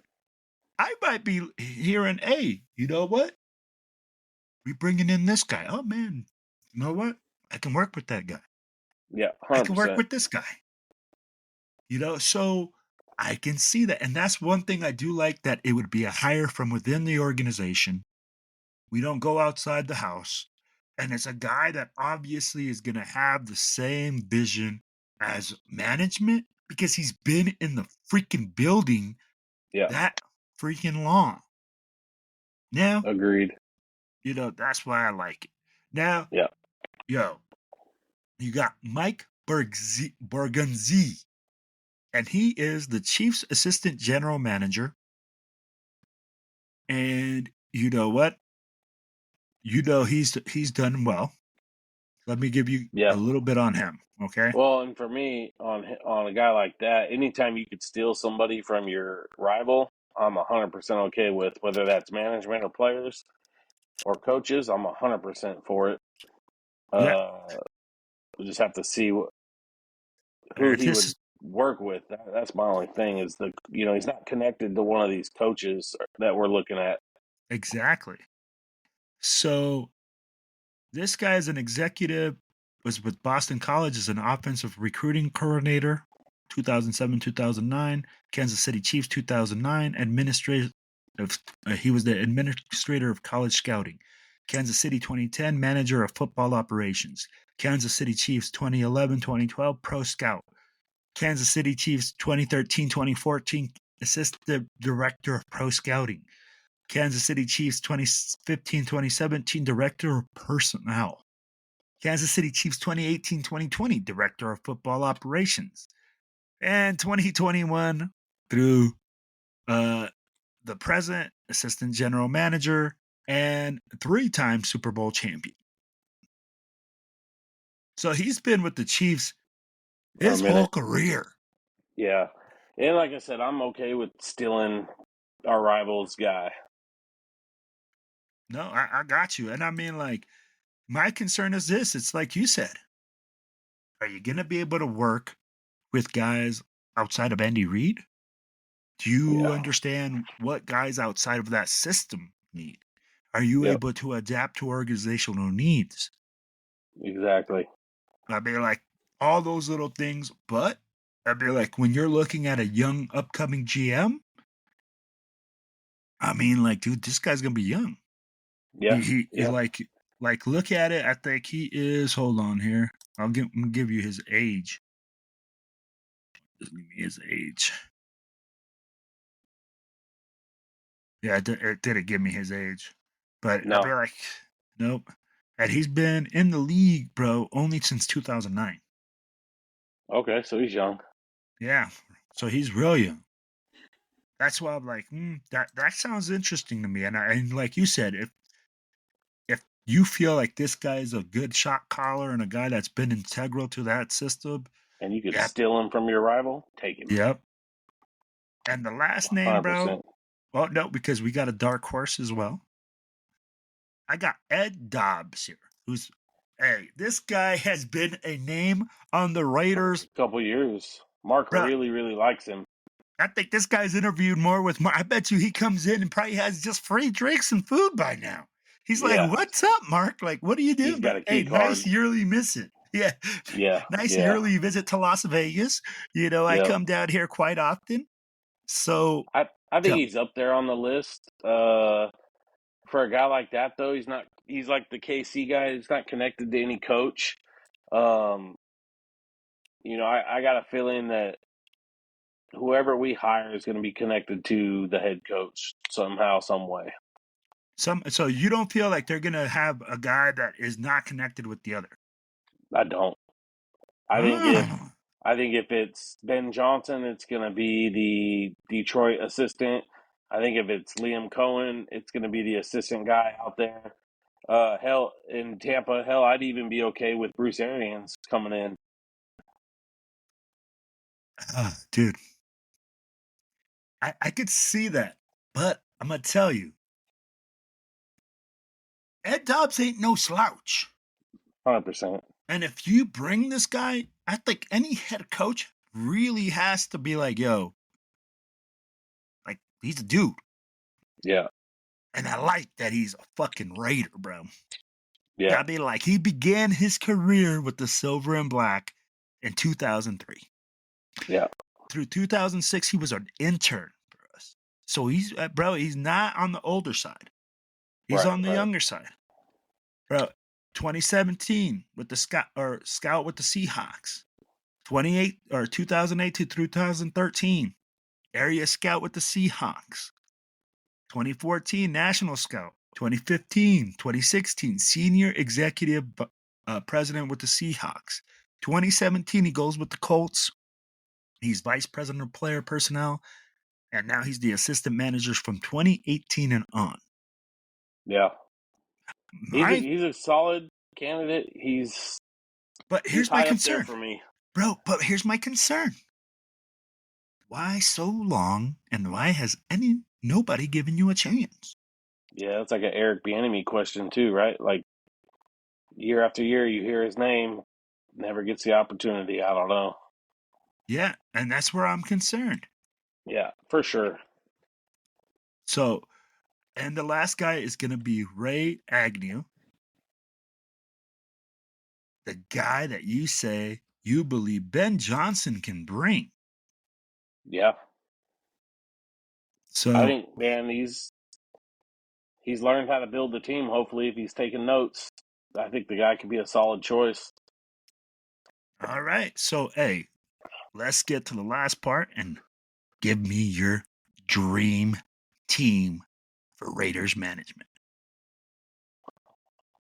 I might be hearing, hey, you know what? We bringing in this guy. Oh, man, you know what? I can work with that guy. Yeah. I can work 100%. with this guy. So I can see that. And that's one thing I do like, that it would be a hire from within the organization. We don't go outside the house. And it's a guy that obviously is going to have the same vision as management because he's been in the freaking building Yeah. that freaking long. Now, Agreed. that's why I like it. Now, Yeah. yo, you got Mike Berganzi, and he is the Chiefs Assistant General Manager. And you know what? He's done well. Let me give you Yeah. a little bit on him, okay? Well, and for me, on a guy like that, anytime you could steal somebody from your rival, I'm 100% okay with, whether that's management or players or coaches. I'm 100% for it. Yeah. We just have to see who There he this would is work with. That's my only thing is he's not connected to one of these coaches that we're looking at. exactly. So this guy is an executive, was with Boston College as an offensive recruiting coordinator, 2007, 2009, Kansas City Chiefs 2009, he was the administrator of college scouting. Kansas City 2010, manager of football operations. Kansas City Chiefs 2011, 2012, pro scout. Kansas City Chiefs 2013, 2014, assistant director of pro scouting. Kansas City Chiefs 2015, 2017, director of personnel. Kansas City Chiefs 2018, 2020, director of football operations. And 2021 through the present, assistant general manager, and 3-time Super Bowl champion. So he's been with the Chiefs For a his whole minute. career. Yeah. And like I said, I'm okay with stealing our rival's guy. No, I got you. And I mean, like, my concern is this. It's like you said. Are you going to be able to work with guys outside of Andy Reid? Do you Yeah. understand what guys outside of that system need? Are you Yep. able to adapt to organizational needs? Exactly. I mean, like, all those little things. But I mean, like, when you're looking at a young upcoming GM, I mean, like, dude, this guy's going to be young. Yeah. He Yeah. like, look at it. I think he is, hold on here. I'm gonna give you his age. Just give me his age. Yeah, it didn't give me his age. But I'd No. be like, nope. And he's been in the league, bro, only since 2009. Okay, so he's young. Yeah. So he's real young. That's why I'm like, that sounds interesting to me. And like you said, if you feel like this guy is a good shot caller and a guy that's been integral to that system, And you could yep, steal him from your rival, take him. yep. And the last name, bro. 100%. Well, no, because we got a dark horse as well. I got Ed Dobbs here, who's, hey, this guy has been a name on the Raiders. Couple years. Mark Bro, really, really likes him. I think this guy's interviewed more with Mark. I bet you he comes in and probably has just free drinks and food by now. He's like, Yeah. what's up, Mark? Like, what are you doing? He's got a Hey, key card. nice yearly visit. Yeah. Yeah. Nice Yeah. yearly visit to Las Vegas. You know, I Yep. come down here quite often. So I think tell me. he's up there on the list. For a guy like that, though, he's like the KC guy. He's not connected to any coach. You know, I got a feeling that whoever we hire is going to be connected to the head coach somehow, some way. So you don't feel like they're gonna have a guy that is not connected with the other? I don't. I think if it's Ben Johnson, it's going to be the Detroit assistant. I think if it's Liam Cohen, it's going to be the assistant guy out there. Hell, in Tampa, I'd even be okay with Bruce Arians coming in. Dude, I could see that, but I'm gonna tell you, Ed Dobbs ain't no slouch. 100%. And if you bring this guy, I think any head coach really has to be like, yo, like, he's a dude. Yeah. And I like that he's a fucking Raider, bro. Yeah. I mean, like, he began his career with the silver and black in 2003. Yeah. Through 2006, he was an intern for us. So he's, bro, he's not on the older side. He's on the younger side. Bro, 2017 with the scout with the Seahawks. 2008 to 2013, area scout with the Seahawks. 2014, national scout. 2015, 2016, senior executive president with the Seahawks. 2017, he goes with the Colts. He's vice president of player personnel, and now he's the assistant manager from 2018 and on. Yeah. He's a solid candidate. But here's my concern, for me, bro. But here's my concern. Why so long, and why has nobody given you a chance? Yeah, it's like an Eric Bieniemy question too, right? Like year after year, you hear his name, never gets the opportunity. I don't know. Yeah, and that's where I'm concerned. Yeah, for sure. So, and the last guy is going to be Ray Agnew, the guy that you say you believe Ben Johnson can bring. Yeah. So I think, man, he's learned how to build the team. Hopefully, if he's taking notes, I think the guy could be a solid choice. All right. So, hey, let's get to the last part and give me your dream team for Raiders management.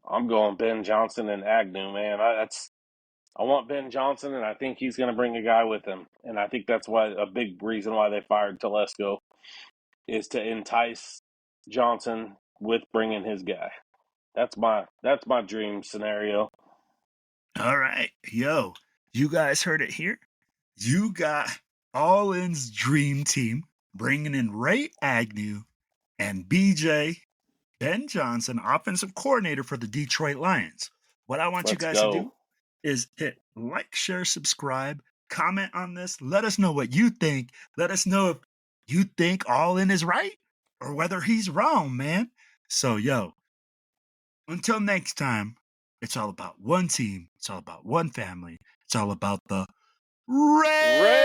I'm going Ben Johnson and Agnew, man. I want Ben Johnson, and I think he's going to bring a guy with him. And I think that's why a big reason why they fired Telesco is to entice Johnson with bringing his guy. That's my dream scenario. All right. Yo, you guys heard it here. You got All In's dream team bringing in Ray Agnew and BJ, Ben Johnson, offensive coordinator for the Detroit Lions. What I want you guys to do is hit like, share, subscribe, comment on this. Let us know what you think. Let us know if you think All In is right or whether he's wrong, man. So, yo, until next time, it's all about one team. It's all about one family. It's all about the Raiders.